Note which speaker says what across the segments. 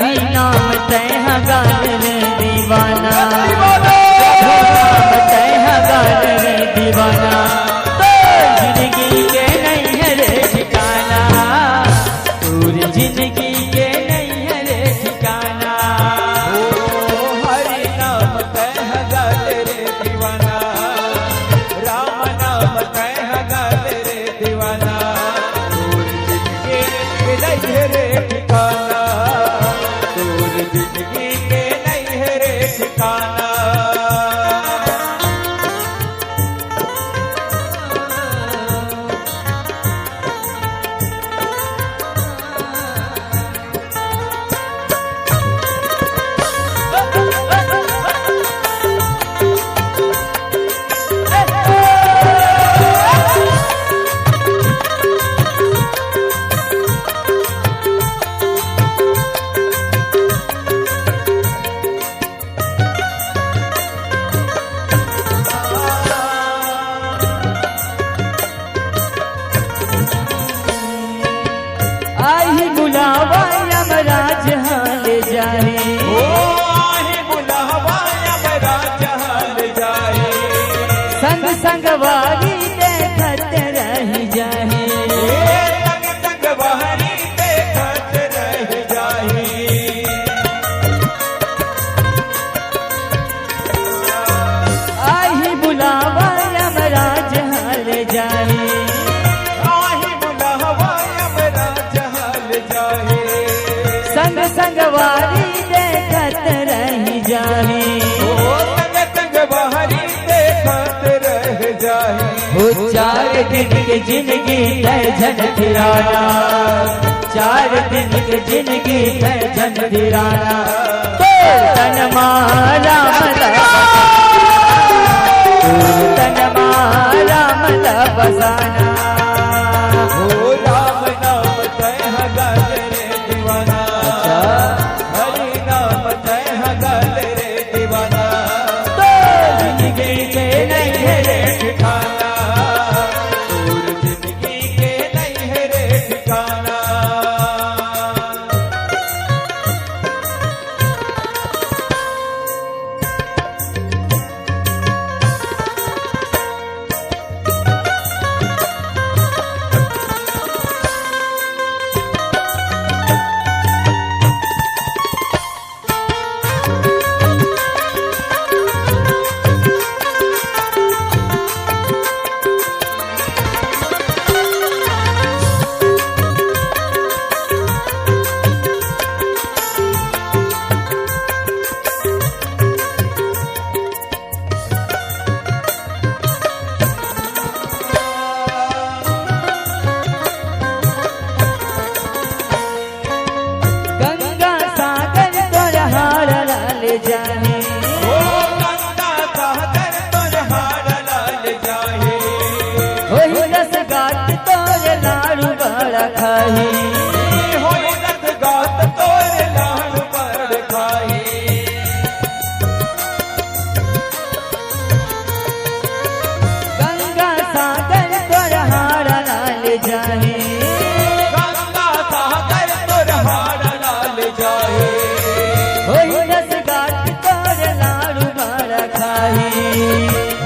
Speaker 1: हरि नाम तय गान रे दीवाना, नाम तय गान रे दीवाना, जिंदगी के नहीं है रे ठिकाना, पूरी जिंदगी के नहीं है रे ठिकाना।
Speaker 2: हरि नाम तय गान रे दीवाना, राम नाम तय गान रे दीवाना, पूरी जिंदगी के नहीं है रे ठिकाना, पूरी जिंदगी के नहीं है रे ठिकाना।
Speaker 1: आई बुलावा यमराज हाल जाए,
Speaker 2: ओ आहे बुलावा यमराज हाल जाए,
Speaker 1: संग संग वारी देखत रह जाए,
Speaker 2: संग संग बहरी देखत रह जाए।
Speaker 1: आई बुलावा यमराज हाल जाए,
Speaker 2: आहे बुलावा यमराज हाल जाए,
Speaker 1: संग संग वारी देखत रह जाए,
Speaker 2: ओ संग संग बहरी देखत रह जाए।
Speaker 1: वो 4 दिन की जिंदगी है झन फिराना, 4 दिन की जिंदगी है झन फिराना, तन मारा तन मारा मला बसाना,
Speaker 2: ओ राम नाम तय गान रे दीवाना, हरि नाम तय गान रे दीवाना,
Speaker 1: जिंदगी के नहीं है रे
Speaker 2: ठिकाना, पूरी जिंदगी के नहीं है रे ठिकाना।
Speaker 1: गंगा सागर तोर हार लाल जाए,
Speaker 2: ओ गंगा सागर तोर हार लाल जाए,
Speaker 1: वही 10 गाट तोर लाड़ू बड़ा खाए,
Speaker 2: होई 10 गात तोर लाड़ पर खाए।
Speaker 1: गंगा सागर तोर हार लाल जाए,
Speaker 2: गंगा सागर तोर हार लाल जाए,
Speaker 1: वही 10 गाट तोर लाड़ू बड़ा खाए,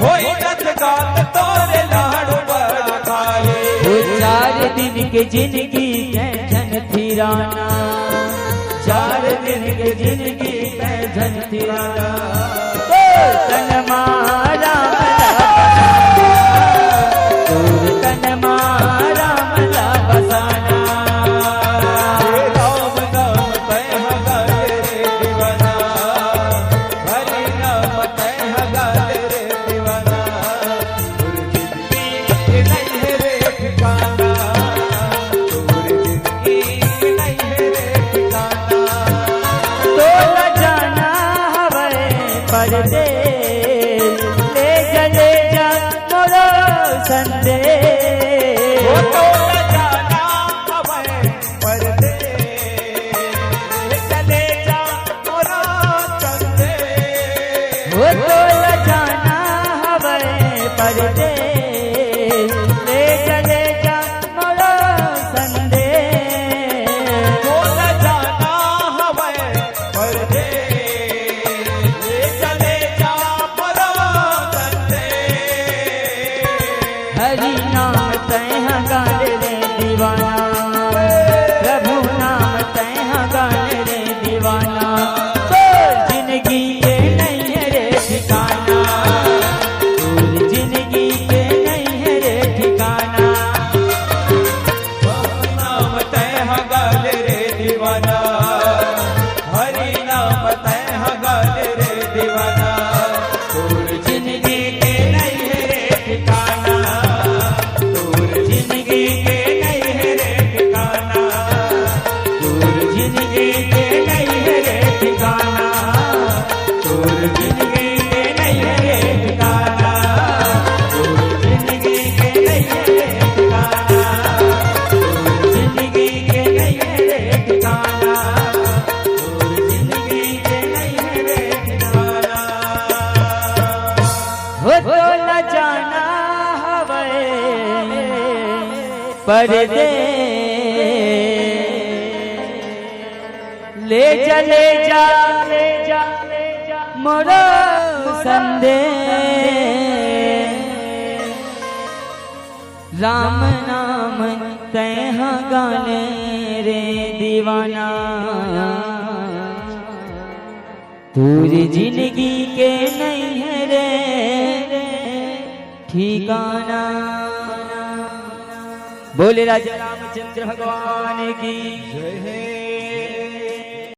Speaker 2: होई 10 गात तोर लाड़ पर खाए।
Speaker 1: वो 4 दिन की जिंदगी है झन फिराना, 4 दिन की जिंदगी है झन फिराना, तन मारा तन मारा मला बसाना,
Speaker 2: राम नाम तय गान रे दीवाना, हरि नाम तय गान रे दीवाना, पूरी जिंदगी के नहीं है रे ठिकाना, पूरी जिंदगी के नहीं है रे ठिकाना।
Speaker 1: तो न जाना हवे परदेस, ले जा मोरो संदेश,
Speaker 2: वो तो न जाना हमें परदेस, चले जा मोरा संदेश।
Speaker 1: वो तो न जाना हवे परदेस, ले जा मोरो संदेश,
Speaker 2: वो न जाना हमें ठिकाना तोर जिंदगी के नहीं है ठिकाना तोर जिंदगी के नहीं है ठिकाना तोर जिंदगी के नहीं है ठिकाना तोर जिंदगी के नहीं है ठिकाना
Speaker 1: हो तो न जाना हवे परदे ले जा ले जा ले जा मोरा संदे राम नाम तैह गाने रे दीवाना पूरी जिंदगी के नहीं है रे ठिकाना। बोले राजा रामचंद्र भगवान की
Speaker 2: जय है।